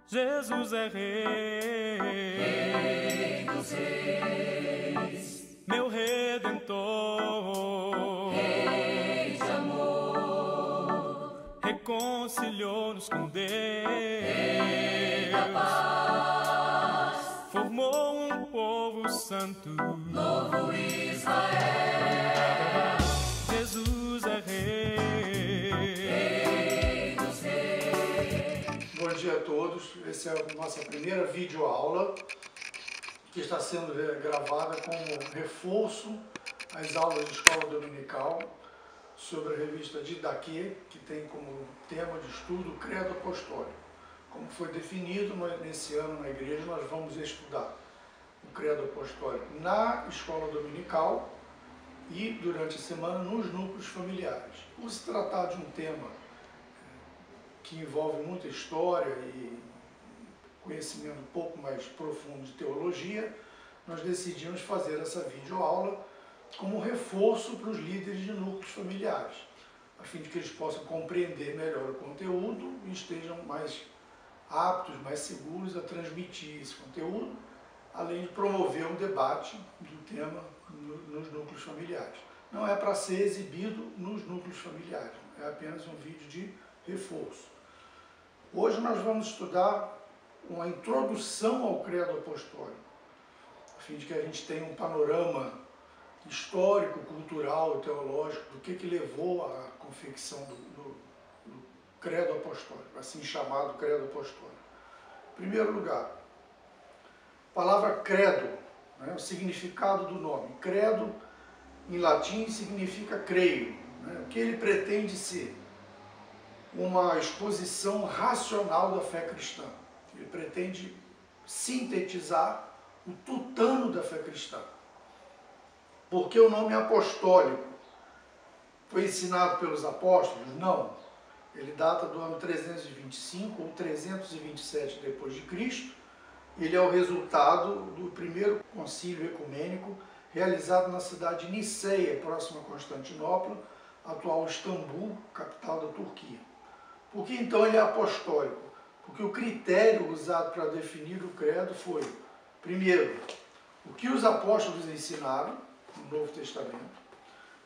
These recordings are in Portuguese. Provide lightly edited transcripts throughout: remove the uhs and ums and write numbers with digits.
Jesus é Rei dos Reis, meu Redentor, Rei de amor, reconciliou-nos com Deus, Rei da paz, formou um povo santo, novo Israel. Jesus é Rei dos Reis. Bom dia a todos, essa é a nossa primeira videoaula que está sendo gravada como reforço às aulas de escola dominical sobre a revista Didaquê, que tem como tema de estudo o Credo Apostólico. Como foi definido nesse ano na igreja, nós vamos estudar o Credo Apostólico na escola dominical e durante a semana nos núcleos familiares. Por se tratar de um tema que envolve muita história e conhecimento um pouco mais profundo de teologia, nós decidimos fazer essa videoaula como reforço para os líderes de núcleos familiares, a fim de que eles possam compreender melhor o conteúdo e estejam mais aptos, mais seguros a transmitir esse conteúdo, além de promover um debate do tema nos núcleos familiares. Não é para ser exibido nos núcleos familiares, é apenas um vídeo de reforço. Hoje nós vamos estudar uma introdução ao Credo Apostólico, a fim de que a gente tenha um panorama histórico, cultural e teológico do que levou à confecção do Credo Apostólico, assim chamado Credo Apostólico. Em primeiro lugar, a palavra credo, né, o significado do nome. Credo, em latim, significa creio. Né, o que ele pretende ser? Uma exposição racional da fé cristã. Ele pretende sintetizar o tutano da fé cristã. Porque o nome apostólico foi ensinado pelos apóstolos? Não. Ele data do ano 325 ou 327 depois de Cristo. Ele é o resultado do primeiro concílio ecumênico realizado na cidade de Niceia, próxima a Constantinopla, atual Istambul, capital da Turquia. Por que então ele é apostólico? Porque o critério usado para definir o credo foi, primeiro, o que os apóstolos ensinaram no Novo Testamento,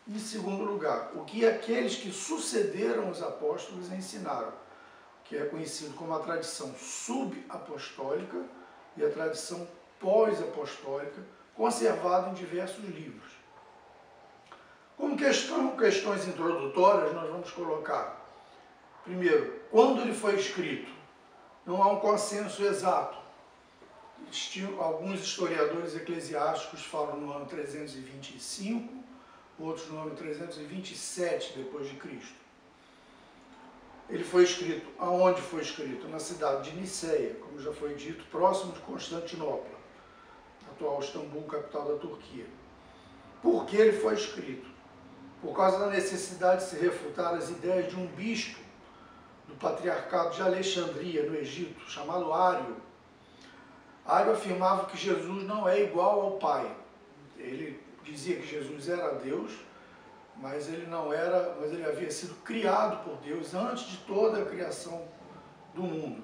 e, em segundo lugar, o que aqueles que sucederam os apóstolos ensinaram, que é conhecido como a tradição subapostólica e a tradição pós-apostólica, conservada em diversos livros. Como questões introdutórias, nós vamos colocar, primeiro, quando ele foi escrito? Não há um consenso exato. Alguns historiadores eclesiásticos falam no ano 325, outros no ano 327 depois de Cristo. Ele foi escrito, aonde foi escrito? Na cidade de Niceia, como já foi dito, próximo de Constantinopla, atual Istambul, capital da Turquia. Por que ele foi escrito? Por causa da necessidade de se refutar as ideias de um bispo do patriarcado de Alexandria, no Egito, chamado Ário. Ário afirmava que Jesus não é igual ao Pai. Ele dizia que Jesus era Deus, mas ele não era, mas ele havia sido criado por Deus antes de toda a criação do mundo.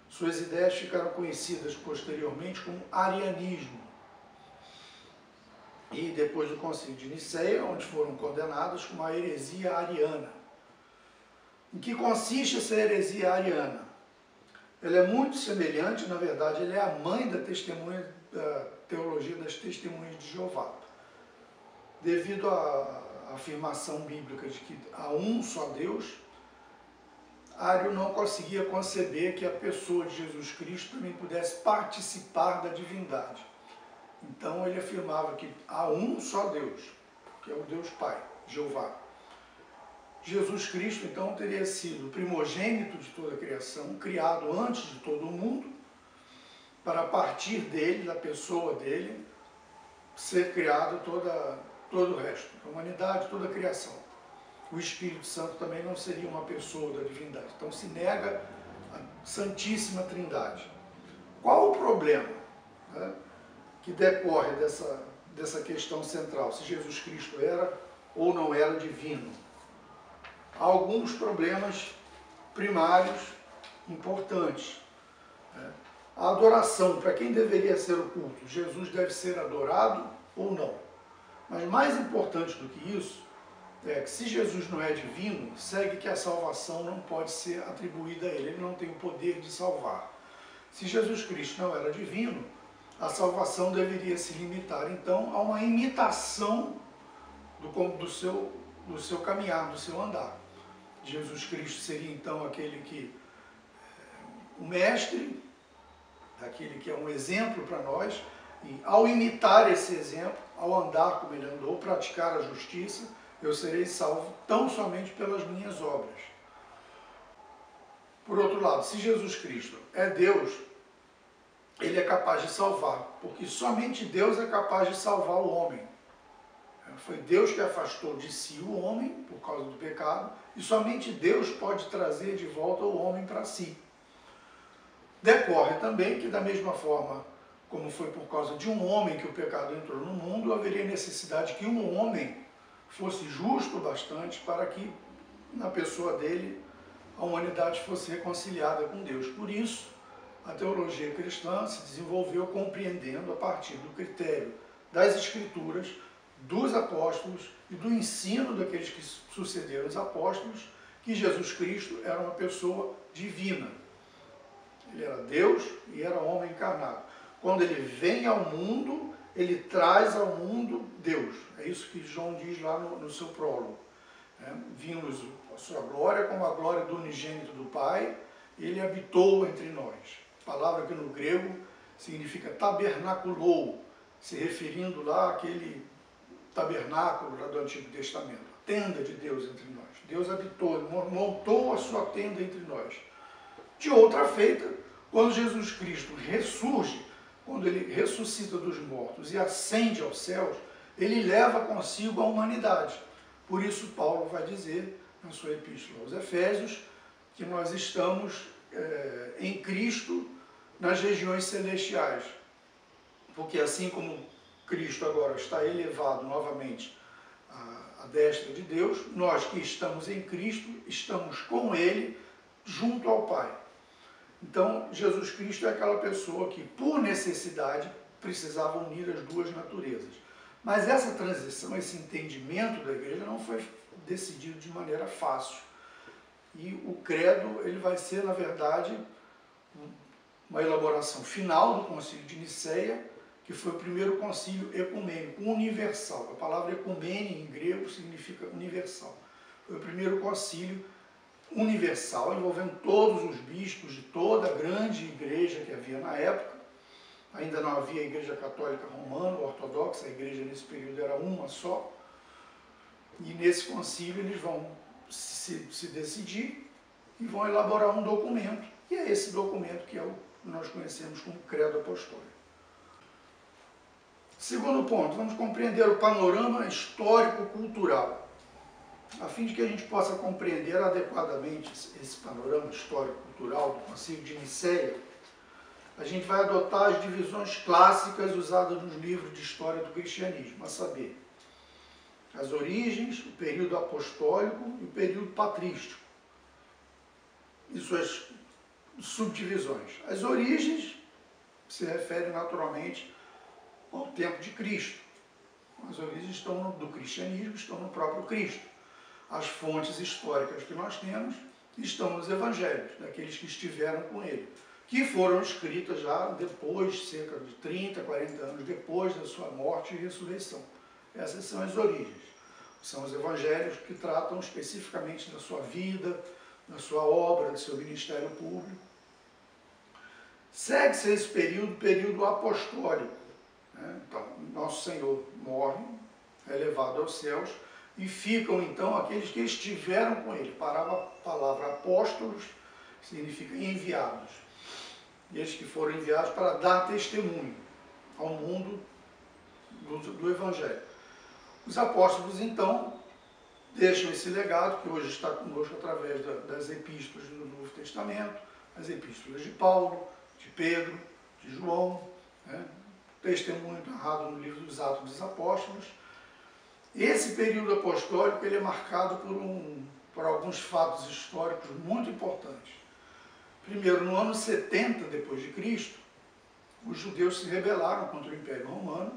Suas ideias ficaram conhecidas posteriormente como arianismo. E depois do concílio de Niceia, onde foram condenadas como a heresia ariana. Em que consiste essa heresia ariana? Ela é muito semelhante, na verdade, ela é a mãe da teologia das testemunhas de Jeová. Devido à afirmação bíblica de que há um só Deus, Ário não conseguia conceber que a pessoa de Jesus Cristo também pudesse participar da divindade. Então ele afirmava que há um só Deus, que é o Deus Pai, Jeová. Jesus Cristo, então, teria sido o primogênito de toda a criação, criado antes de todo o mundo, para a partir dele, da pessoa dele, ser criado todo o resto, a humanidade, toda a criação. O Espírito Santo também não seria uma pessoa da divindade. Então se nega a Santíssima Trindade. Qual o problema, né, que decorre dessa questão central, se Jesus Cristo era ou não era divino? Há alguns problemas primários importantes. A adoração, para quem deveria ser o culto? Jesus deve ser adorado ou não? Mas mais importante do que isso, é que se Jesus não é divino, segue que a salvação não pode ser atribuída a ele não tem o poder de salvar. Se Jesus Cristo não era divino, a salvação deveria se limitar, então, a uma imitação do seu caminhar, do seu andar. Jesus Cristo seria, então, aquele que o mestre, aquele que é um exemplo para nós, e ao imitar esse exemplo, ao andar como ele andou, praticar a justiça, eu serei salvo tão somente pelas minhas obras. Por outro lado, se Jesus Cristo é Deus, ele é capaz de salvar, porque somente Deus é capaz de salvar o homem. Foi Deus que afastou de si o homem por causa do pecado, e somente Deus pode trazer de volta o homem para si. Decorre também que, da mesma forma como foi por causa de um homem que o pecado entrou no mundo, haveria necessidade que um homem fosse justo bastante para que, na pessoa dele, a humanidade fosse reconciliada com Deus. Por isso, a teologia cristã se desenvolveu compreendendo a partir do critério das Escrituras, dos apóstolos e do ensino daqueles que sucederam os apóstolos, que Jesus Cristo era uma pessoa divina. Ele era Deus e era homem encarnado. Quando ele vem ao mundo, ele traz ao mundo Deus. É isso que João diz lá no seu prólogo. Vimos a sua glória como a glória do unigênito do Pai, e ele habitou entre nós. Palavra que no grego significa tabernaculou, se referindo lá àquele tabernáculo lá do Antigo Testamento, a tenda de Deus entre nós. Deus habitou, montou a sua tenda entre nós. De outra feita, quando Jesus Cristo ressurge, quando ele ressuscita dos mortos e ascende aos céus, ele leva consigo a humanidade. Por isso Paulo vai dizer na sua epístola aos Efésios que nós estamos em Cristo nas regiões celestiais. Porque assim como Cristo agora está elevado novamente à destra de Deus, nós que estamos em Cristo, estamos com Ele junto ao Pai. Então, Jesus Cristo é aquela pessoa que, por necessidade, precisava unir as duas naturezas. Mas essa transição, esse entendimento da igreja não foi decidido de maneira fácil. E o credo, ele vai ser, na verdade, uma elaboração final do Concílio de Nicéia, que foi o primeiro concílio ecumênico, universal. A palavra ecumene, em grego, significa universal. Foi o primeiro concílio universal, envolvendo todos os bispos de toda a grande igreja que havia na época. Ainda não havia a igreja católica romana, ortodoxa, a igreja nesse período era uma só. E nesse concílio eles vão se decidir e vão elaborar um documento. E é esse documento que nós conhecemos como Credo Apostólico. Segundo ponto, vamos compreender o panorama histórico-cultural. A fim de que a gente possa compreender adequadamente esse panorama histórico-cultural do Concílio de Nicéia, a gente vai adotar as divisões clássicas usadas nos livros de história do cristianismo, a saber, as origens, o período apostólico e o período patrístico, e suas subdivisões. As origens se referem naturalmente ao tempo de Cristo. As origens do cristianismo estão no próprio Cristo. As fontes históricas que nós temos estão nos evangelhos, daqueles que estiveram com ele, que foram escritas já depois, cerca de 30, 40 anos depois da sua morte e ressurreição. Essas são as origens. São os evangelhos que tratam especificamente da sua vida, da sua obra, do seu ministério público. Segue-se esse período apostólico. Então, nosso Senhor morre, é levado aos céus, e ficam então aqueles que estiveram com ele. A palavra apóstolos significa enviados. E esses que foram enviados para dar testemunho ao mundo do Evangelho. Os apóstolos então deixam esse legado, que hoje está conosco através das epístolas do Novo Testamento, as epístolas de Paulo, de Pedro, de João, testemunho narrado no livro dos Atos dos Apóstolos. Esse período apostólico ele é marcado por alguns fatos históricos muito importantes. Primeiro, no ano 70 depois de Cristo, os judeus se rebelaram contra o Império Romano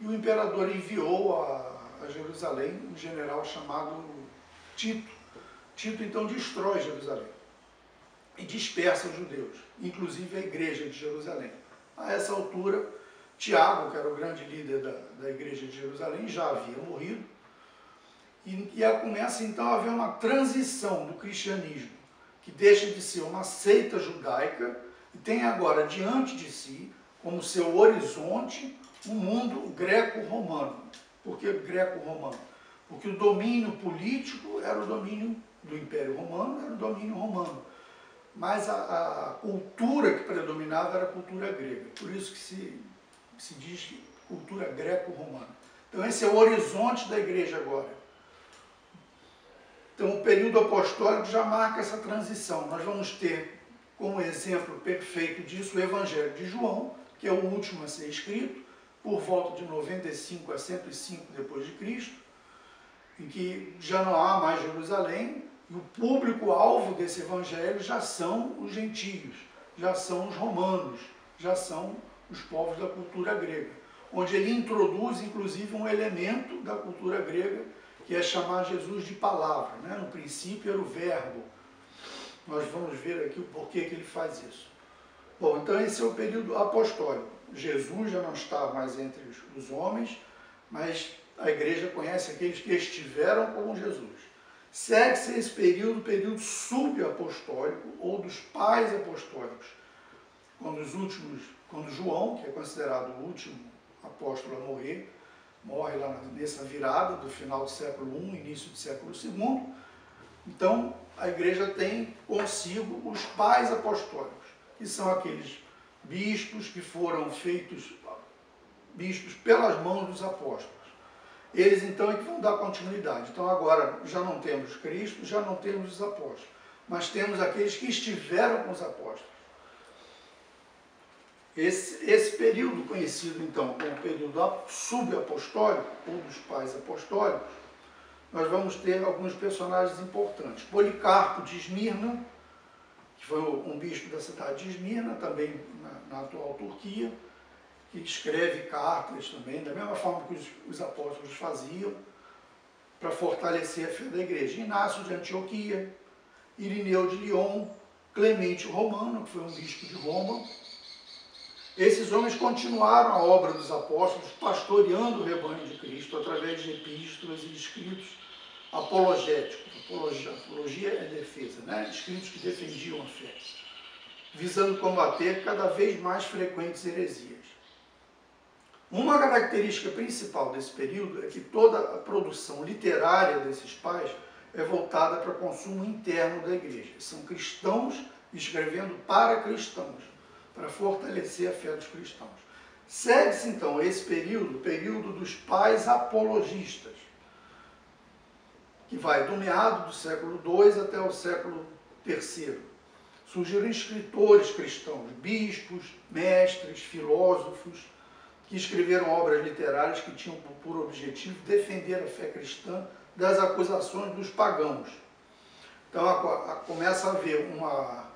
e o imperador enviou a Jerusalém um general chamado Tito. Tito, então, destrói Jerusalém e dispersa os judeus, inclusive a igreja de Jerusalém. A essa altura, Tiago, que era o grande líder da igreja de Jerusalém, já havia morrido, e começa então a haver uma transição do cristianismo, que deixa de ser uma seita judaica e tem agora diante de si, como seu horizonte, um mundo greco-romano. Por que greco-romano? Porque o domínio político era o domínio do Império Romano, era o domínio romano. Mas a cultura que predominava era a cultura grega. Por isso que se diz cultura greco-romana. Então esse é o horizonte da igreja agora. Então o período apostólico já marca essa transição. Nós vamos ter como exemplo perfeito disso o Evangelho de João, que é o último a ser escrito, por volta de 95 a 105 depois de Cristo, em que já não há mais Jerusalém, e o público-alvo desse evangelho já são os gentios, já são os romanos, já são os povos da cultura grega, onde ele introduz, inclusive, um elemento da cultura grega, que é chamar Jesus de palavra. Né? No princípio era o verbo. Nós vamos ver aqui o porquê que ele faz isso. Bom, então esse é o período apostólico. Jesus já não está mais entre os homens, mas a igreja conhece aqueles que estiveram com Jesus. Segue-se esse período subapostólico, ou dos pais apostólicos, quando João, que é considerado o último apóstolo a morrer, morre lá nessa virada do final do século I, início do século II. Então, a igreja tem consigo os pais apostólicos, que são aqueles bispos que foram feitos bispos pelas mãos dos apóstolos. Eles, então, é que vão dar continuidade. Então, agora, já não temos Cristo, já não temos os apóstolos, mas temos aqueles que estiveram com os apóstolos. Esse período conhecido, então, como período subapostólico, ou dos pais apostólicos, nós vamos ter alguns personagens importantes. Policarpo de Esmirna, que foi um bispo da cidade de Esmirna, também na atual Turquia, que escreve cartas também, da mesma forma que os apóstolos faziam, para fortalecer a fé da igreja. Inácio de Antioquia, Irineu de Lyon, Clemente o Romano, que foi um bispo de Roma. Esses homens continuaram a obra dos apóstolos, pastoreando o rebanho de Cristo através de epístolas e escritos apologéticos. Apologia é defesa, né? Escritos que defendiam a fé, visando combater cada vez mais frequentes heresias. Uma característica principal desse período é que toda a produção literária desses pais é voltada para o consumo interno da igreja. São cristãos escrevendo para cristãos, para fortalecer a fé dos cristãos. Segue-se, então, esse período, o período dos pais apologistas, que vai do meado do século II até o século III. Surgiram escritores cristãos, bispos, mestres, filósofos, que escreveram obras literárias que tinham por objetivo defender a fé cristã das acusações dos pagãos. Então começa a haver uma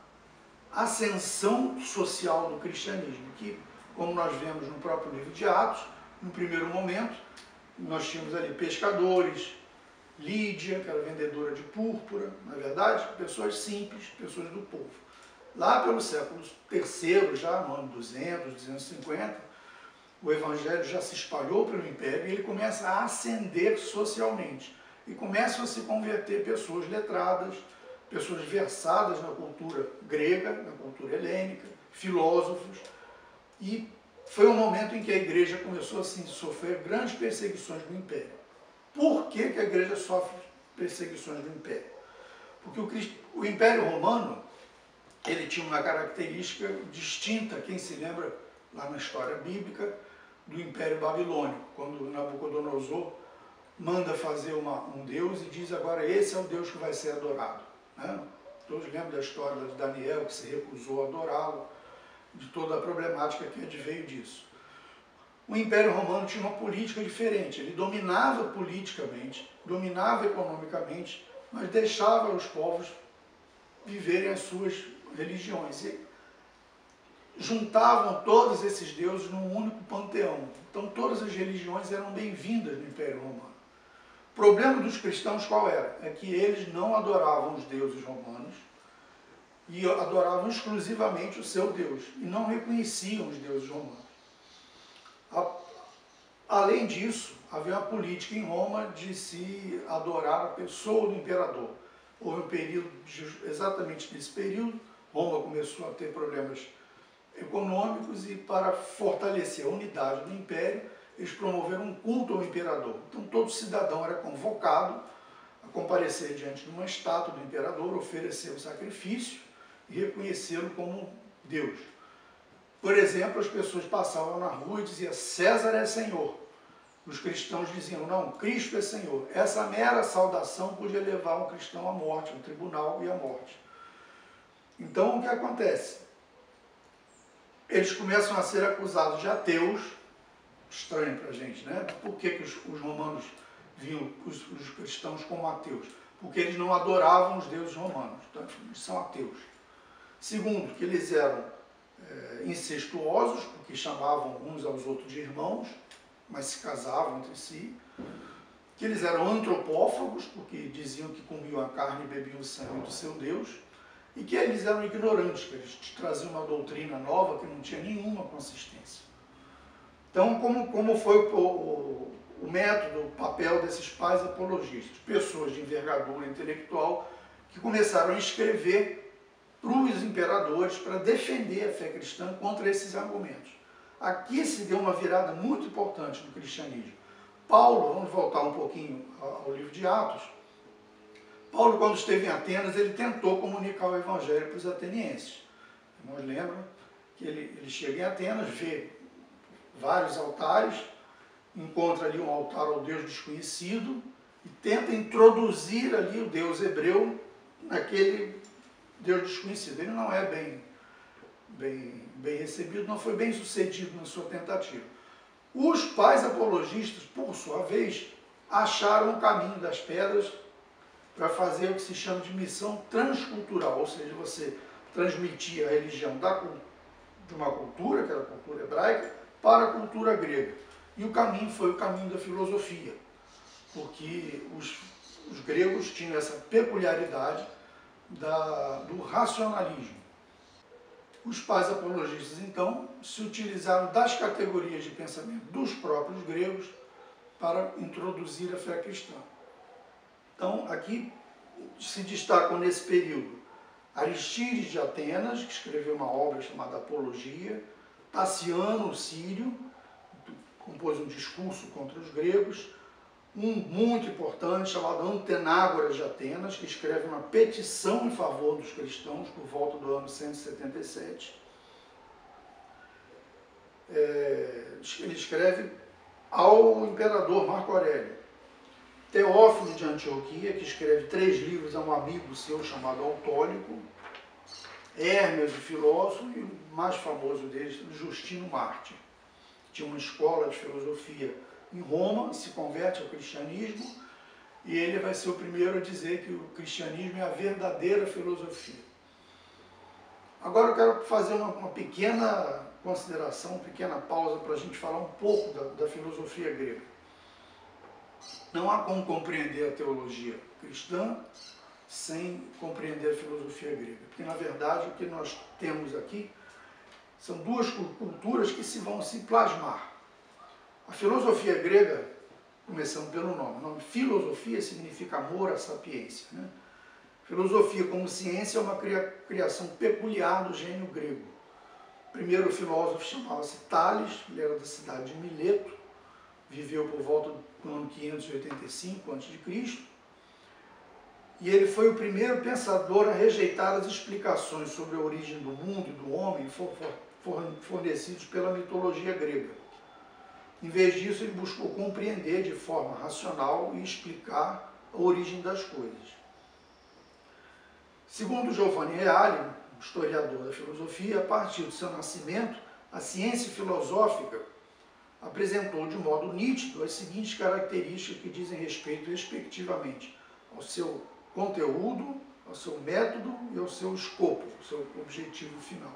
ascensão social do cristianismo, que, como nós vemos no próprio livro de Atos, no primeiro momento, nós tínhamos ali pescadores, Lídia, que era vendedora de púrpura, na verdade, pessoas simples, pessoas do povo. Lá pelo século III, já no ano 200, 250, o evangelho já se espalhou pelo império e ele começa a ascender socialmente. E começam a se converter pessoas letradas, pessoas versadas na cultura grega, na cultura helênica, filósofos. E foi um momento em que a igreja começou a sofrer grandes perseguições do império. Por que a igreja sofre perseguições do império? Porque o Império Romano, ele tinha uma característica distinta, quem se lembra lá na história bíblica, do Império Babilônico, quando Nabucodonosor manda fazer um deus e diz agora esse é o Deus que vai ser adorado. Né? Todos lembram da história de Daniel, que se recusou a adorá-lo, de toda a problemática que adveio disso. O Império Romano tinha uma política diferente, ele dominava politicamente, dominava economicamente, mas deixava os povos viverem as suas religiões. E juntavam todos esses deuses num único panteão. Então todas as religiões eram bem-vindas no Império Romano. O problema dos cristãos qual era? É que eles não adoravam os deuses romanos e adoravam exclusivamente o seu Deus e não reconheciam os deuses romanos. Além disso, havia uma política em Roma de se adorar a pessoa do imperador. Houve um período, exatamente nesse período, Roma começou a ter problemas econômicos e para fortalecer a unidade do império, eles promoveram um culto ao imperador. Então todo cidadão era convocado a comparecer diante de uma estátua do imperador, oferecer o sacrifício e reconhecê-lo como Deus. Por exemplo, as pessoas passavam na rua e diziam: César é Senhor. Os cristãos diziam: não, Cristo é Senhor. Essa mera saudação podia levar um cristão à morte, ao tribunal e à morte. Então o que acontece? Eles começam a ser acusados de ateus. Estranho para a gente, né? Por que os romanos viam os cristãos como ateus? Porque eles não adoravam os deuses romanos, então eles são ateus. Segundo, que eles eram incestuosos, porque chamavam uns aos outros de irmãos, mas se casavam entre si. Que eles eram antropófagos, porque diziam que comiam a carne e bebiam o sangue do seu Deus. E que eles eram ignorantes, que eles traziam uma doutrina nova que não tinha nenhuma consistência. Então, como foi o método, o papel desses pais apologistas? Pessoas de envergadura intelectual que começaram a escrever para os imperadores para defender a fé cristã contra esses argumentos. Aqui se deu uma virada muito importante no cristianismo. Paulo, vamos voltar um pouquinho ao livro de Atos, Paulo, quando esteve em Atenas, ele tentou comunicar o evangelho para os atenienses. Nós lembramos que ele chega em Atenas, vê vários altares, encontra ali um altar ao Deus desconhecido e tenta introduzir ali o Deus hebreu naquele Deus desconhecido. Ele não é bem recebido, não foi bem sucedido na sua tentativa. Os pais apologistas, por sua vez, acharam o caminho das pedras para fazer o que se chama de missão transcultural, ou seja, você transmitir a religião de uma cultura, que era a cultura hebraica, para a cultura grega. E o caminho foi o caminho da filosofia, porque os gregos tinham essa peculiaridade do racionalismo. Os pais apologistas, então, se utilizaram das categorias de pensamento dos próprios gregos para introduzir a fé cristã. Então, aqui se destacam nesse período Aristídeis de Atenas, que escreveu uma obra chamada Apologia, Taciano, o sírio, compôs um discurso contra os gregos, um muito importante chamado Antenágoras de Atenas, que escreve uma petição em favor dos cristãos por volta do ano 177. Ele escreve ao imperador Marco Aurélio. Teófilo de Antioquia, que escreve 3 livros a um amigo seu chamado Autólico. Hermes, o filósofo, e o mais famoso deles, Justino Mártir. Tinha uma escola de filosofia em Roma, se converte ao cristianismo, e ele vai ser o primeiro a dizer que o cristianismo é a verdadeira filosofia. Agora eu quero fazer uma pequena consideração, uma pequena pausa para a gente falar um pouco da filosofia grega. Não há como compreender a teologia cristã sem compreender a filosofia grega, porque na verdade o que nós temos aqui são duas culturas que vão se plasmar. A filosofia grega, começando pelo nome, o nome filosofia significa amor à sapiência, né? Filosofia como ciência é uma criação peculiar do gênio grego. O primeiro filósofo chamava-se Tales, ele era da cidade de Mileto, viveu por volta do ano 585 a.C., e ele foi o primeiro pensador a rejeitar as explicações sobre a origem do mundo e do homem fornecidos pela mitologia grega. Em vez disso, ele buscou compreender de forma racional e explicar a origem das coisas. Segundo Giovanni Reale, historiador da filosofia, a partir do seu nascimento, a ciência filosófica apresentou de modo nítido as seguintes características que dizem respeito, respectivamente, ao seu conteúdo, à ao seu método e ao seu escopo, ao seu objetivo final.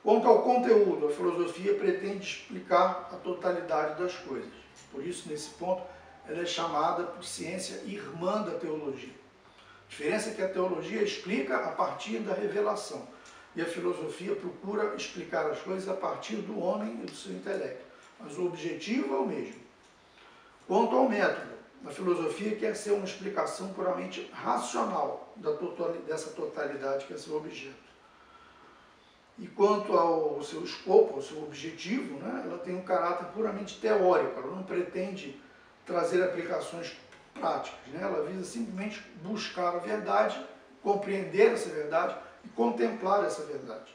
Quanto ao conteúdo, a filosofia pretende explicar a totalidade das coisas. Por isso, nesse ponto, ela é chamada por ciência irmã da teologia. A diferença é que a teologia explica a partir da revelação e a filosofia procura explicar as coisas a partir do homem e do seu intelecto. Mas o objetivo é o mesmo. Quanto ao método, a filosofia quer ser uma explicação puramente racional dessa totalidade que é seu objeto. E quanto ao seu escopo, ao seu objetivo, né, ela tem um caráter puramente teórico, ela não pretende trazer aplicações práticas, né? Ela visa simplesmente buscar a verdade, compreender essa verdade e contemplar essa verdade.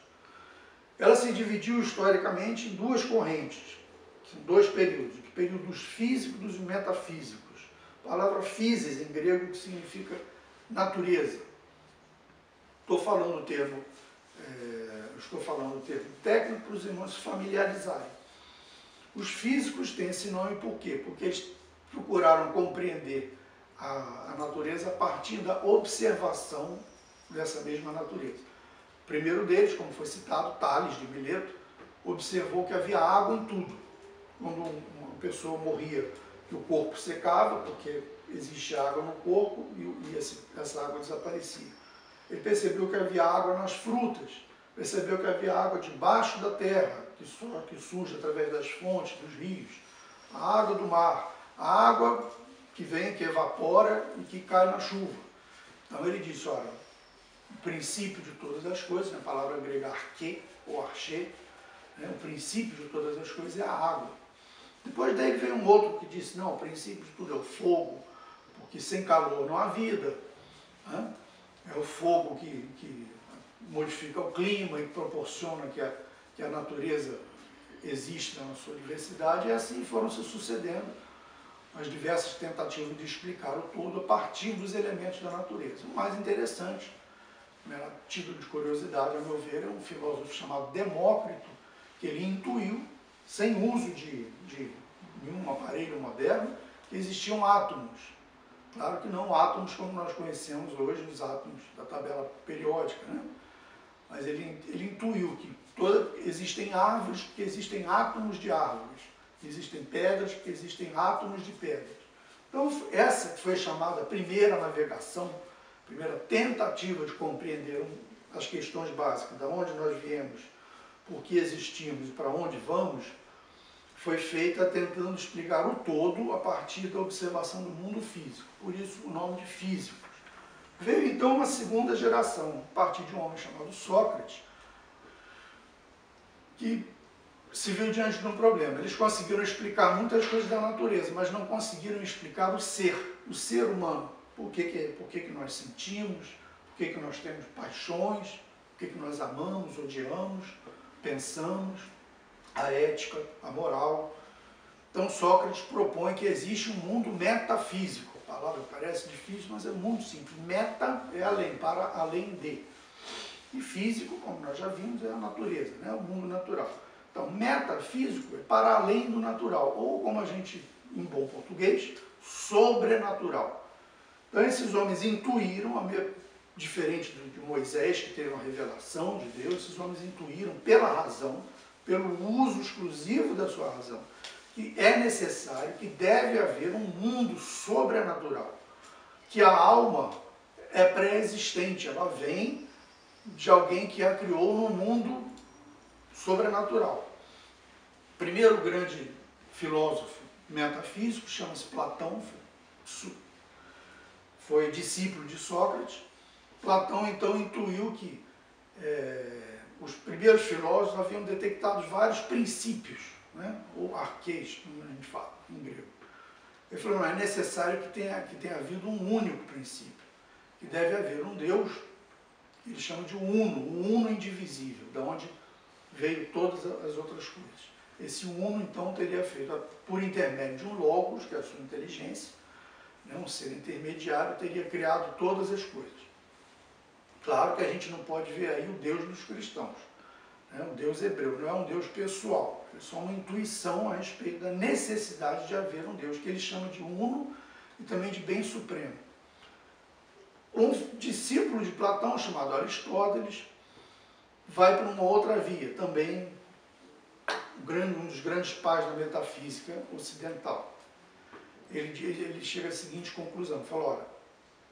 Ela se dividiu historicamente em duas correntes, em dois períodos, o período dos físicos e dos metafísicos. A palavra physis em grego que significa natureza. Estou falando o termo técnico para os irmãos se familiarizarem. Os físicos têm esse nome por quê? Porque eles procuraram compreender a natureza a partir da observação dessa mesma natureza. O primeiro deles, como foi citado, Tales de Mileto, observou que havia água em tudo. Quando uma pessoa morria, que o corpo secava, porque existe água no corpo e essa água desaparecia. Ele percebeu que havia água nas frutas, percebeu que havia água debaixo da terra, que surge através das fontes, dos rios, a água do mar, a água que vem, que evapora e que cai na chuva. Então ele disse, olha, o princípio de todas as coisas, a palavra grega arche ou arche, né, o princípio de todas as coisas é a água. Depois dele veio um outro que disse, não, o princípio de tudo é o fogo, porque sem calor não há vida. Né? É o fogo que modifica o clima e proporciona que a natureza exista na sua diversidade, e assim foram se sucedendo as diversas tentativas de explicar o todo a partir dos elementos da natureza. O mais interessante, né, título de curiosidade, a meu ver, é um filósofo chamado Demócrito, que ele intuiu, sem uso de nenhum aparelho moderno, que existiam átomos. Claro que não átomos como nós conhecemos hoje, os átomos da tabela periódica, né? Mas ele intuiu que existem árvores porque existem átomos de árvores, existem pedras porque existem átomos de pedras. Então, essa foi chamada a primeira navegação, a primeira tentativa de compreender as questões básicas, de onde nós viemos, por que existimos e para onde vamos, foi feita tentando explicar o todo a partir da observação do mundo físico. Por isso o nome de físicos. Veio então uma segunda geração, a partir de um homem chamado Sócrates, que se viu diante de um problema. Eles conseguiram explicar muitas coisas da natureza, mas não conseguiram explicar o ser humano. Por que nós sentimos, por que nós temos paixões, por que nós amamos, odiamos, pensamos, a ética, a moral. Então Sócrates propõe que existe um mundo metafísico. A palavra parece difícil, mas é muito simples. Meta é além, para além de. E físico, como nós já vimos, é a natureza, né? O mundo natural. Então, metafísico é para além do natural, ou como a gente, em bom português, sobrenatural. Então esses homens intuíram, diferente de Moisés, que teve uma revelação de Deus, esses homens intuíram pela razão, pelo uso exclusivo da sua razão, que é necessário, que deve haver um mundo sobrenatural, que a alma é pré-existente, ela vem de alguém que a criou no mundo sobrenatural. O primeiro grande filósofo metafísico chama-se Platão, foi discípulo de Sócrates. Platão então intuiu que os primeiros filósofos haviam detectado vários princípios, né? Ou arquês, como a gente fala em grego. Ele falou, não, é necessário que tenha havido um único princípio, que deve haver um Deus, que ele chama de uno indivisível, da onde veio todas as outras coisas. Esse uno, então, teria feito, por intermédio de um logos, que é a sua inteligência, né, um ser intermediário, teria criado todas as coisas. Claro que a gente não pode ver aí o Deus dos cristãos, né, o Deus hebreu, não é um Deus pessoal, é só uma intuição a respeito da necessidade de haver um Deus, que ele chama de uno e também de bem supremo. Um discípulo de Platão, chamado Aristóteles, vai para uma outra via, também um dos grandes pais da metafísica ocidental. Ele chega à seguinte conclusão, fala, olha,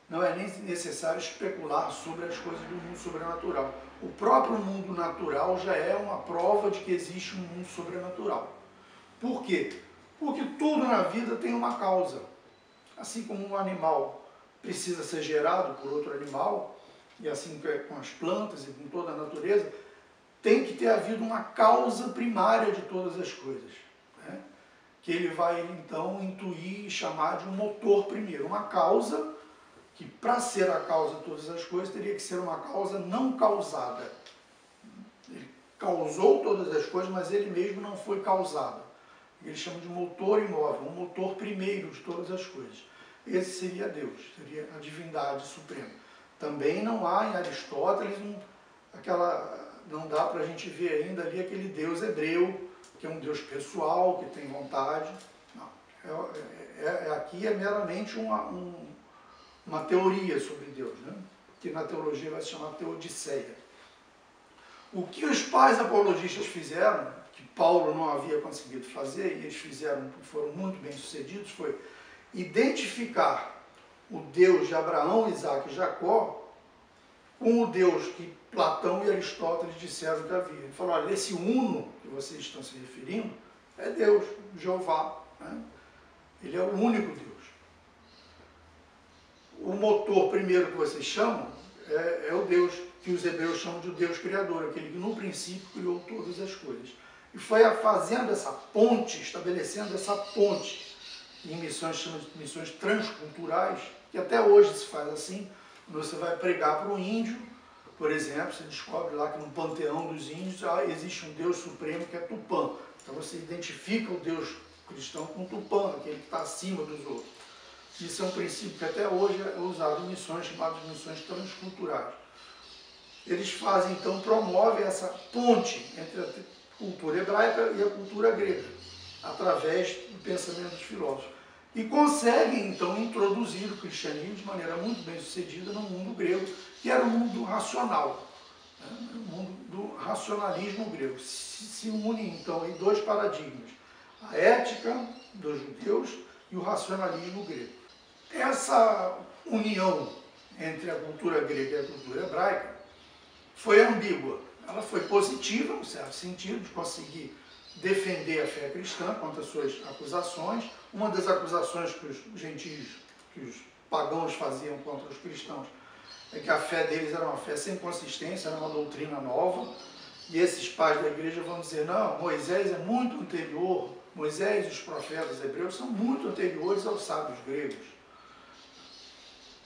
não é nem necessário especular sobre as coisas do mundo sobrenatural. O próprio mundo natural já é uma prova de que existe um mundo sobrenatural. Por quê? Porque tudo na vida tem uma causa. Assim como um animal precisa ser gerado por outro animal, e assim com as plantas e com toda a natureza, tem que ter havido uma causa primária de todas as coisas, né? Que ele vai então intuir e chamar de um motor primeiro. Uma causa que, para ser a causa de todas as coisas, teria que ser uma causa não causada. Ele causou todas as coisas, mas ele mesmo não foi causado. Ele chama de motor imóvel, um motor primeiro de todas as coisas. Esse seria Deus, seria a divindade suprema. Também não há em Aristóteles não dá para a gente ver ainda ali aquele Deus hebreu, que é um Deus pessoal, que tem vontade. Não. Aqui é meramente uma teoria sobre Deus, né? Que na teologia vai se chamar teodiceia. O que os pais apologistas fizeram, que Paulo não havia conseguido fazer, e eles fizeram, foram muito bem sucedidos, foi identificar o Deus de Abraão, Isaac e Jacó com o Deus que Platão e Aristóteles disseram que havia. Ele falou, olha, esse uno que vocês estão se referindo é Deus, Jeová, né? Ele é o único Deus. O motor primeiro que vocês chamam é o Deus que os hebreus chamam de Deus Criador, aquele que no princípio criou todas as coisas. E foi fazendo essa ponte, estabelecendo essa ponte, em missões, chamam de missões transculturais, que até hoje se faz assim. Quando você vai pregar para um índio, por exemplo, você descobre lá que no panteão dos índios existe um Deus supremo que é Tupã. Então você identifica o Deus cristão com Tupã, aquele que está acima dos outros. Isso é um princípio que até hoje é usado em missões chamadas de missões transculturais. Eles fazem, então, promovem essa ponte entre a cultura hebraica e a cultura grega, através do pensamento dos filósofos. E conseguem, então, introduzir o cristianismo de maneira muito bem sucedida no mundo grego, que era o mundo racional, né? O mundo do racionalismo grego. Se unem, então, em dois paradigmas, a ética dos judeus e o racionalismo grego. Essa união entre a cultura grega e a cultura hebraica foi ambígua. Ela foi positiva, no certo sentido, de conseguir defender a fé cristã contra as suas acusações. Uma das acusações que os gentios, que os pagãos faziam contra os cristãos, é que a fé deles era uma fé sem consistência, era uma doutrina nova. E esses pais da igreja vão dizer, não, Moisés é muito anterior, Moisés e os profetas hebreus são muito anteriores aos sábios gregos.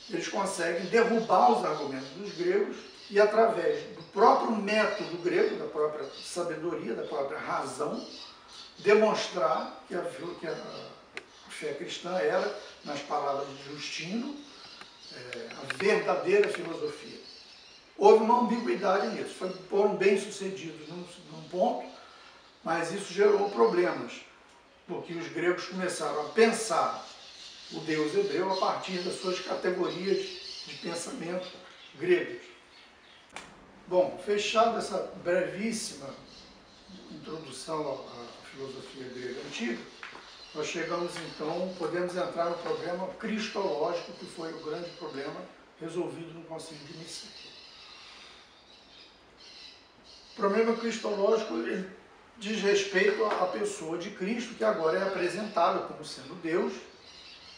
Eles conseguem derrubar os argumentos dos gregos e, através do próprio método grego, da própria sabedoria, da própria razão, demonstrar que a fé cristã era, nas palavras de Justino, a verdadeira filosofia. Houve uma ambiguidade nisso, foram bem-sucedidos num ponto, mas isso gerou problemas, porque os gregos começaram a pensar o Deus hebreu a partir das suas categorias de pensamento gregas. Bom, fechada essa brevíssima introdução à filosofia grega antiga, nós chegamos então, podemos entrar no problema cristológico, que foi o grande problema resolvido no Concílio de Nicéia. O problema cristológico ele diz respeito à pessoa de Cristo, que agora é apresentada como sendo Deus,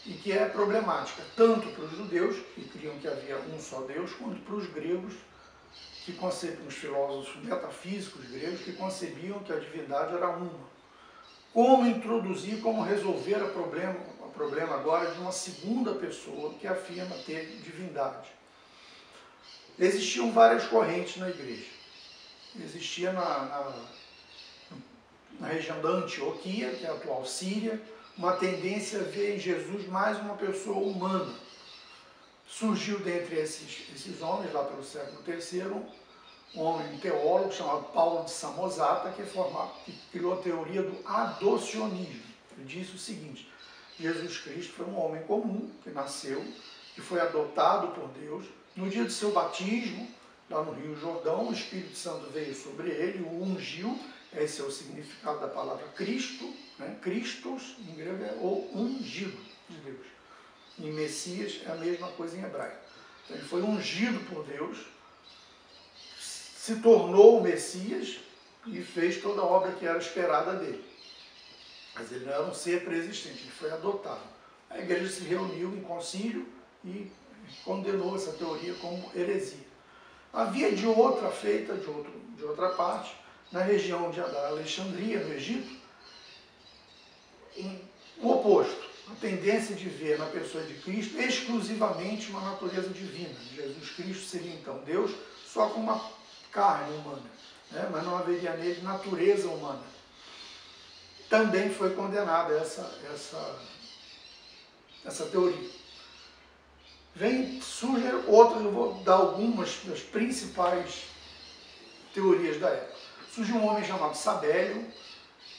e que é problemática, tanto para os judeus, que criam que havia um só Deus, quanto para os gregos, que concebiam, os filósofos metafísicos gregos, que concebiam que a divindade era uma. Como introduzir, como resolver o problema agora de uma segunda pessoa que afirma ter divindade. Existiam várias correntes na igreja. Existia na região da Antioquia, que é a atual Síria, uma tendência a ver em Jesus mais uma pessoa humana. Surgiu dentre esses homens, lá pelo século III, um homem teólogo chamado Paulo de Samosata, que criou a teoria do adocionismo. Ele disse o seguinte: Jesus Cristo foi um homem comum, que nasceu, que foi adotado por Deus. No dia do seu batismo, lá no Rio Jordão, o Espírito Santo veio sobre ele, o ungiu. Esse é o significado da palavra Cristo, né? Christos, em grego, é o ungido de Deus. Em Messias é a mesma coisa em hebraico. Então, ele foi ungido por Deus, se tornou o Messias e fez toda a obra que era esperada dele. Mas ele não era um ser preexistente, ele foi adotado. A igreja se reuniu em concílio e condenou essa teoria como heresia. Havia de outra feita, de outra parte, na região da Alexandria, no Egito, o oposto, a tendência de ver na pessoa de Cristo exclusivamente uma natureza divina. Jesus Cristo seria então Deus só com uma carne humana, né? Mas não haveria nele natureza humana. Também foi condenada essa teoria. Surgem outras, eu vou dar algumas das principais teorias da época. Surgiu um homem chamado Sabélio,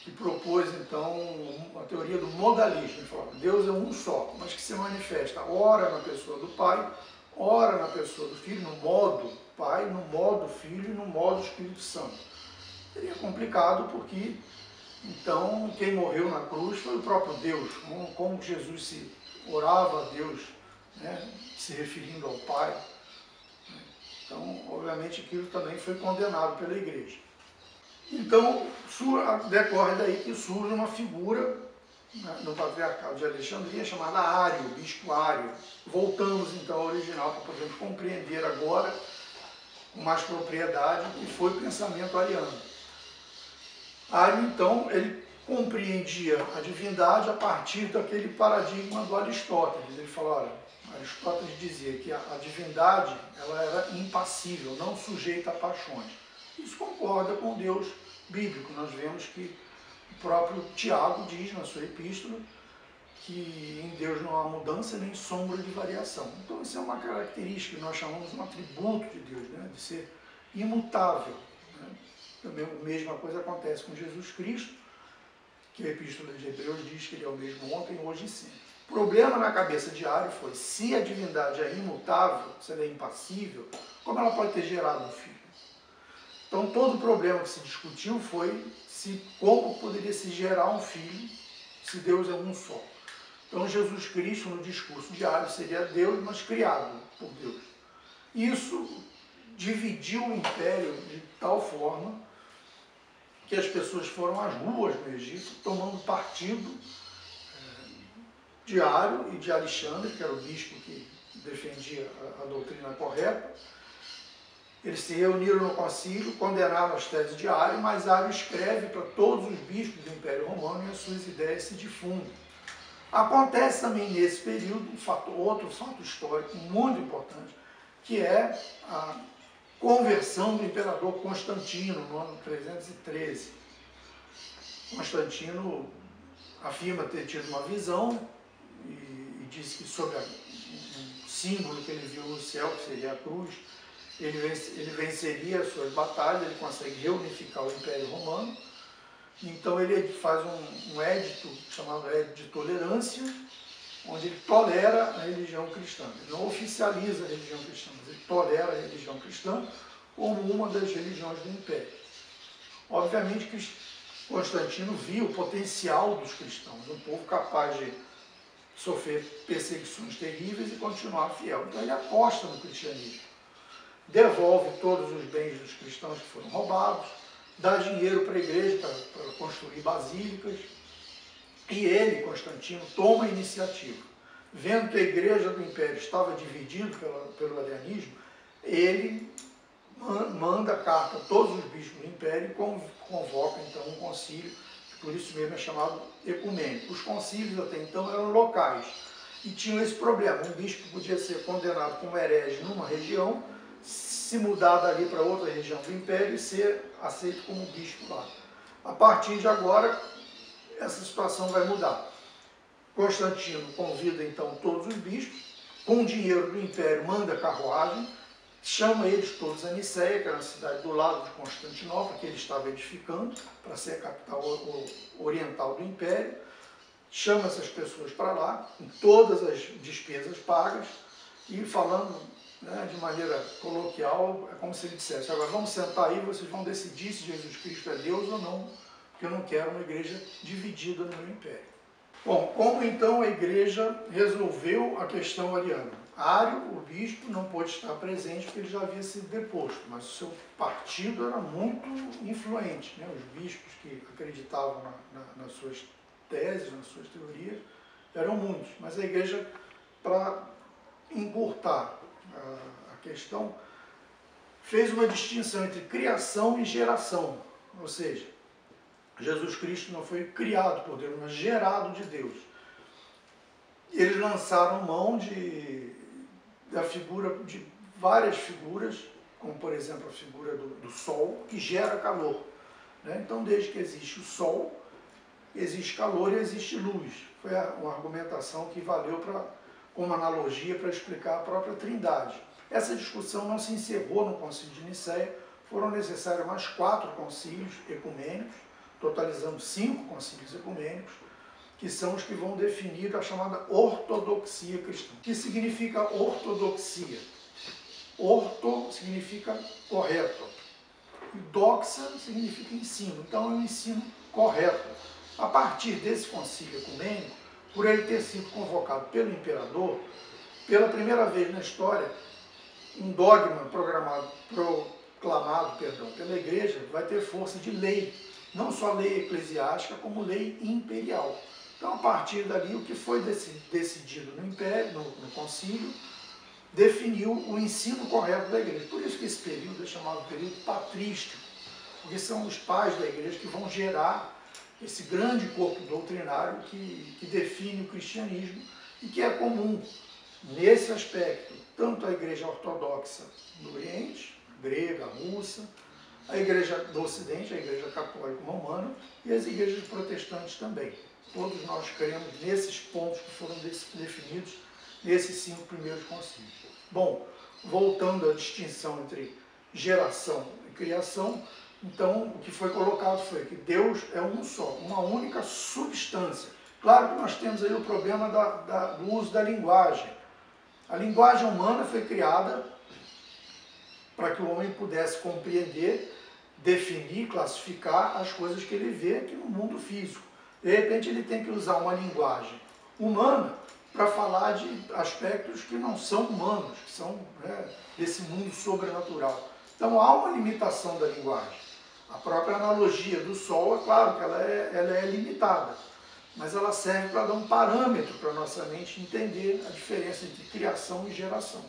que propôs então a teoria do modalismo. Ele falou: Deus é um só, mas que se manifesta ora na pessoa do Pai, ora na pessoa do Filho, no modo Pai, no modo Filho e no modo Espírito Santo. Seria complicado porque então quem morreu na cruz foi o próprio Deus. Como Jesus se orava a Deus, né, se referindo ao Pai. Então, obviamente, aquilo também foi condenado pela igreja. Então, decorre daí que surge uma figura, né, no patriarcado de Alexandria chamada Ário, o bispo Ário. Voltamos então ao original para podermos compreender agora com mais propriedade o que foi o pensamento ariano. Ário, então, ele compreendia a divindade a partir daquele paradigma do Aristóteles. Ele falou: olha, Aristóteles dizia que a divindade ela era impassível, não sujeita a paixões. Isso concorda com o Deus bíblico. Nós vemos que o próprio Tiago diz na sua epístola que em Deus não há mudança nem sombra de variação. Então, isso é uma característica que nós chamamos de um atributo de Deus, né? De ser imutável. Né? Também a mesma coisa acontece com Jesus Cristo, que a epístola de Hebreus diz que ele é o mesmo ontem, hoje e sempre. O problema na cabeça de Ário foi: se a divindade é imutável, se ela é impassível, como ela pode ter gerado um filho? Então, todo o problema que se discutiu foi como poderia se gerar um filho se Deus é um só. Então, Jesus Cristo, no discurso de Ário, seria Deus, mas criado por Deus. Isso dividiu o império de tal forma que as pessoas foram às ruas no Egito tomando partido de Ário e de Alexandre, que era o bispo que defendia a doutrina correta. Eles se reuniram no concílio, condenaram as teses de Ário, mas Ário escreve para todos os bispos do Império Romano e as suas ideias se difundem. Acontece também nesse período outro fato histórico muito importante, que é a conversão do imperador Constantino, no ano 313. Constantino afirma ter tido uma visão e diz que sobre um símbolo que ele viu no céu, que seria a cruz, ele venceria as suas batalhas, ele consegue reunificar o Império Romano. Então ele faz um édito chamado Édito de Tolerância, onde ele tolera a religião cristã. Ele não oficializa a religião cristã, mas ele tolera a religião cristã como uma das religiões do Império. Obviamente que Constantino viu o potencial dos cristãos, um povo capaz de sofrer perseguições terríveis e continuar fiel. Então ele aposta no cristianismo, devolve todos os bens dos cristãos que foram roubados, dá dinheiro para a igreja para construir basílicas, e ele, Constantino, toma a iniciativa. Vendo que a igreja do Império estava dividida pelo arianismo, ele manda carta a todos os bispos do Império e convoca então um concílio, que por isso mesmo é chamado ecumênico. Os concílios até então eram locais e tinham esse problema: um bispo podia ser condenado como herege numa região, se mudar dali para outra região do Império e ser aceito como bispo lá. A partir de agora, essa situação vai mudar. Constantino convida então todos os bispos, com o dinheiro do Império manda carruagem, chama eles todos a Niceia, que era a cidade do lado de Constantinopla, que ele estava edificando para ser a capital oriental do Império, chama essas pessoas para lá, com todas as despesas pagas, E falando, né, de maneira coloquial, é como se ele dissesse: agora vamos sentar aí, vocês vão decidir se Jesus Cristo é Deus ou não, porque eu não quero uma igreja dividida no meu império. Bom, como então a igreja resolveu a questão ariana? Ário, o bispo, não pôde estar presente porque ele já havia sido deposto, mas o seu partido era muito influente, né? Os bispos que acreditavam nas suas teses, nas suas teorias, eram muitos, mas a igreja, para encurtar a questão, fez uma distinção entre criação e geração, ou seja, Jesus Cristo não foi criado por Deus, mas gerado de Deus. E eles lançaram mão da figura, de várias figuras, como por exemplo a figura do Sol, que gera calor, né? Então, desde que existe o Sol, existe calor e existe luz. Foi uma argumentação que valeu como analogia para explicar a própria Trindade. Essa discussão não se encerrou no Concílio de Nicéia, foram necessários mais 4 concílios ecumênicos, totalizando 5 concílios ecumênicos, que são os que vão definir a chamada ortodoxia cristã. O que significa ortodoxia? Orto significa correto, e doxa significa ensino, então é um ensino correto. A partir desse concílio ecumênico, por ele ter sido convocado pelo imperador, pela primeira vez na história, um dogma proclamado pela igreja vai ter força de lei, não só lei eclesiástica, como lei imperial. Então, a partir dali, o que foi decidido no império, no concílio, definiu o ensino correto da igreja. Por isso que esse período é chamado período patrístico, porque são os pais da igreja que vão gerar esse grande corpo doutrinário que define o cristianismo e que é comum nesse aspecto, tanto a igreja ortodoxa do Oriente, grega, russa, a igreja do Ocidente, a igreja católica romana, e as igrejas protestantes também. Todos nós cremos nesses pontos que foram definidos nesses 5 primeiros concílios. Bom, voltando à distinção entre geração e criação, então o que foi colocado foi que Deus é um só, uma única substância. Claro que nós temos aí o problema do uso da linguagem. A linguagem humana foi criada para que o homem pudesse compreender, definir, classificar as coisas que ele vê aqui no mundo físico. De repente ele tem que usar uma linguagem humana para falar de aspectos que não são humanos, que são, né, desse mundo sobrenatural. Então há uma limitação da linguagem. A própria analogia do Sol, é claro que ela é limitada, mas ela serve para dar um parâmetro para a nossa mente entender a diferença entre criação e geração.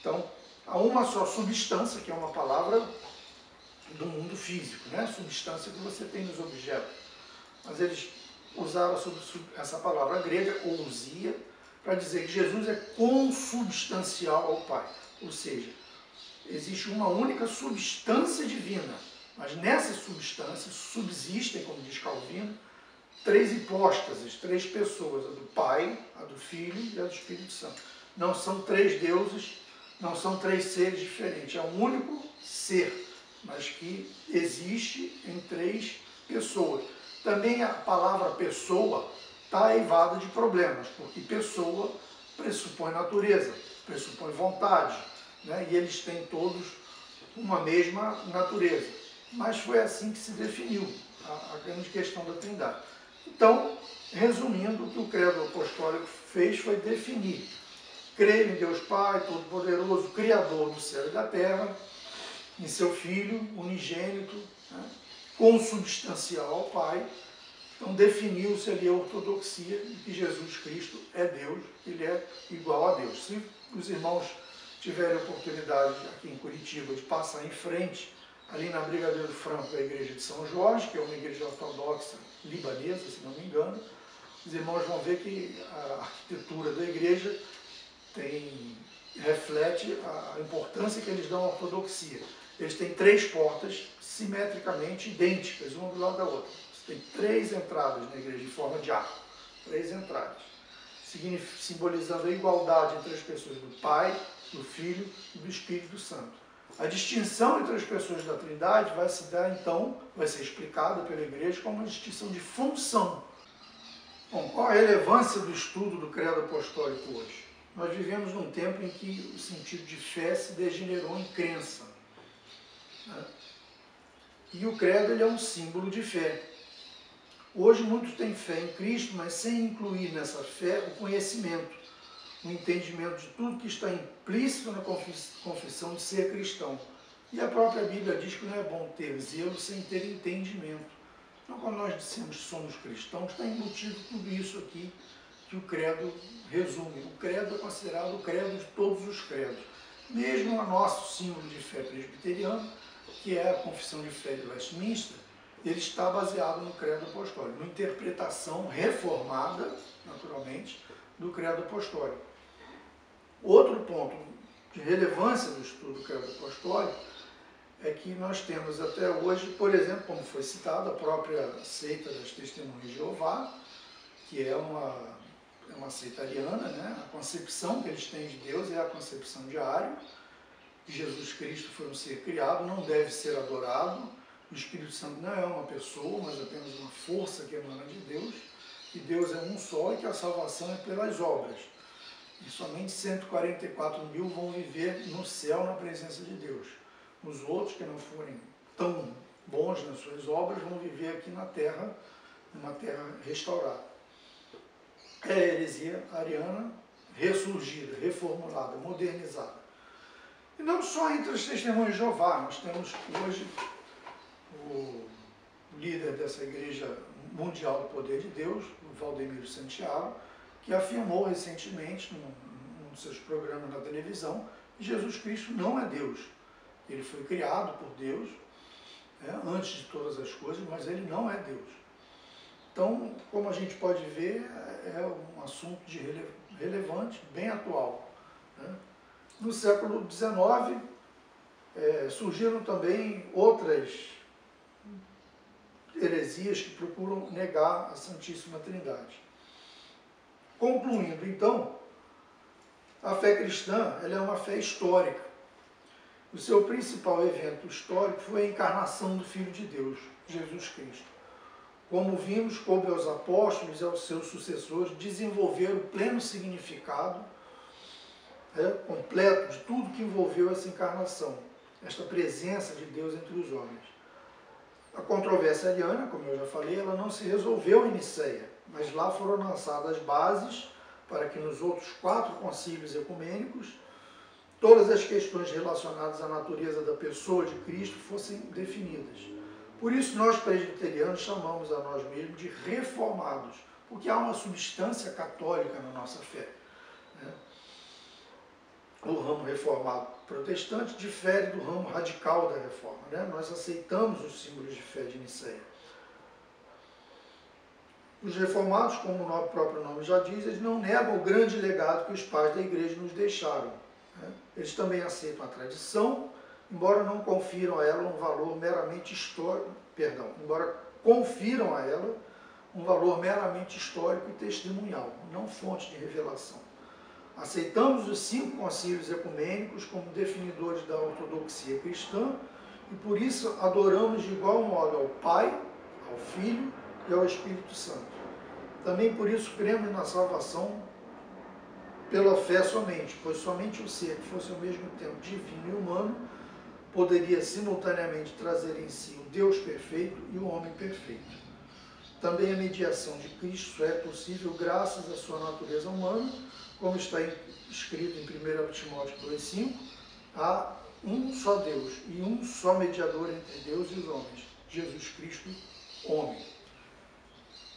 Então, há uma só substância, que é uma palavra do mundo físico, né? Substância que você tem nos objetos. Mas eles usaram essa palavra grega, ousia, para dizer que Jesus é consubstancial ao Pai. Ou seja, existe uma única substância divina, mas nessa substância subsistem, como diz Calvino, 3 hipóstases, 3 pessoas, a do Pai, a do Filho e a do Espírito Santo. Não são 3 deuses, não são 3 seres diferentes, é um único ser, mas que existe em 3 pessoas. Também a palavra pessoa está eivada de problemas, porque pessoa pressupõe natureza, pressupõe vontade, né? E eles têm todos uma mesma natureza. Mas foi assim que se definiu a grande questão da Trindade. Então, resumindo, o que o credo apostólico fez foi definir: crer em Deus Pai Todo-Poderoso, Criador do céu e da terra, em seu Filho unigênito, né, consubstancial ao Pai. Então definiu-se ali a ortodoxia de que Jesus Cristo é Deus, ele é igual a Deus. Se os irmãos tiverem oportunidade aqui em Curitiba de passar em frente, ali na Brigadeiro Franco, da igreja de São Jorge, que é uma igreja ortodoxa libanesa, se não me engano, os irmãos vão ver que a arquitetura da igreja reflete a importância que eles dão à ortodoxia. Eles têm 3 portas simetricamente idênticas, uma do lado da outra. Você tem 3 entradas na igreja, em forma de arco. 3 entradas. Simbolizando a igualdade entre as pessoas do Pai, do Filho e do Espírito Santo. A distinção entre as pessoas da Trindade vai se dar, então, vai ser explicada pela igreja como uma distinção de função. Bom, qual a relevância do estudo do credo apostólico hoje? Nós vivemos num tempo em que o sentido de fé se degenerou em crença, né? E o credo ele é um símbolo de fé. Hoje muitos têm fé em Cristo, mas sem incluir nessa fé o conhecimento, o entendimento de tudo que está implícito na confissão de ser cristão. E a própria Bíblia diz que não é bom ter zelo sem ter entendimento. Então, quando nós dizemos que somos cristãos, está embutido tudo isso aqui que o credo resume. O credo é considerado o credo de todos os credos. Mesmo o nosso símbolo de fé presbiteriano, que é a confissão de fé de Westminster, ele está baseado no credo apostólico, numa interpretação reformada, naturalmente, do credo apostólico. Outro ponto de relevância do estudo do credo apostólico é que nós temos até hoje, por exemplo, como foi citado, a própria seita das Testemunhas de Jeová, que é uma seita ariana, né? A concepção que eles têm de Deus é a concepção de Ario. Jesus Cristo foi um ser criado, não deve ser adorado. O Espírito Santo não é uma pessoa, mas apenas uma força que emana de Deus. Que Deus é um só e que a salvação é pelas obras. E somente 144 mil vão viver no céu na presença de Deus. Os outros que não forem tão bons nas suas obras vão viver aqui na terra, numa terra restaurada. É a heresia ariana ressurgida, reformulada, modernizada. E não só entre as testemunhas de Jeová, nós temos hoje o líder dessa Igreja Mundial do Poder de Deus, o Valdemiro Santiago, que afirmou recentemente, num dos seus programas na televisão, que Jesus Cristo não é Deus. Ele foi criado por Deus, antes de todas as coisas, mas ele não é Deus. Então, como a gente pode ver, é um assunto relevante, bem atual, né? No século XIX, surgiram também outras heresias que procuram negar a Santíssima Trindade. Concluindo, então, a fé cristã ela é uma fé histórica. O seu principal evento histórico foi a encarnação do Filho de Deus, Jesus Cristo. Como vimos, coube aos apóstolos e aos seus sucessores desenvolver o pleno significado completo de tudo que envolveu essa encarnação, esta presença de Deus entre os homens. A controvérsia ariana, como eu já falei, ela não se resolveu em Niceia, mas lá foram lançadas bases para que nos outros 4 concílios ecumênicos todas as questões relacionadas à natureza da pessoa de Cristo fossem definidas. Por isso nós presbiterianos chamamos a nós mesmos de reformados, porque há uma substância católica na nossa fé, né? O ramo reformado protestante difere do ramo radical da reforma, né? Nós aceitamos os símbolos de fé de Niceia. Os reformados, como o próprio nome já diz, eles não negam o grande legado que os pais da igreja nos deixaram, né? Eles também aceitam a tradição, embora não confiram a ela um valor meramente histórico, embora confiram a ela um valor meramente histórico e testemunhal, não fonte de revelação. Aceitamos os 5 concílios ecumênicos como definidores da ortodoxia cristã e por isso adoramos de igual modo ao Pai, ao Filho e ao Espírito Santo. Também por isso cremos na salvação pela fé somente, pois somente o ser que fosse ao mesmo tempo divino e humano poderia simultaneamente trazer em si o Deus perfeito e o homem perfeito. Também a mediação de Cristo só é possível graças à sua natureza humana, como está escrito em 1 Timóteo 2,5, há um só Deus e um só mediador entre Deus e os homens, Jesus Cristo, homem.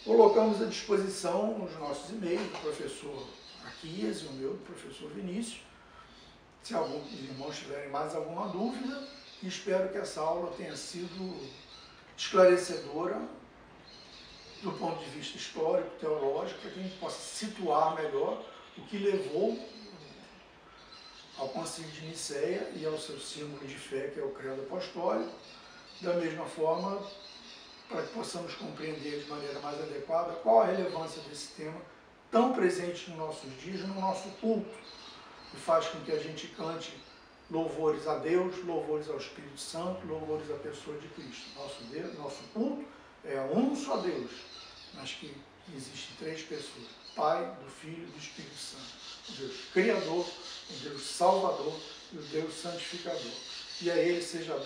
Colocamos à disposição os nossos e-mails do professor Aquias e o meu, do professor Vinícius, se alguns irmãos tiverem mais alguma dúvida, e espero que essa aula tenha sido esclarecedora do ponto de vista histórico, teológico, para que a gente possa situar melhor o que levou ao Concílio de Niceia e ao seu símbolo de fé, que é o credo apostólico, da mesma forma, para que possamos compreender de maneira mais adequada qual a relevância desse tema tão presente nos nossos dias, no nosso culto, que faz com que a gente cante louvores a Deus, louvores ao Espírito Santo, louvores à pessoa de Cristo. Nosso culto é a um só Deus, mas que que existem três pessoas: Pai, do Filho e do Espírito Santo. O Deus Criador, o Deus Salvador e o Deus Santificador. E a Ele seja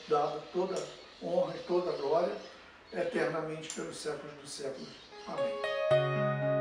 dada toda honra e toda glória, eternamente pelos séculos dos séculos. Amém.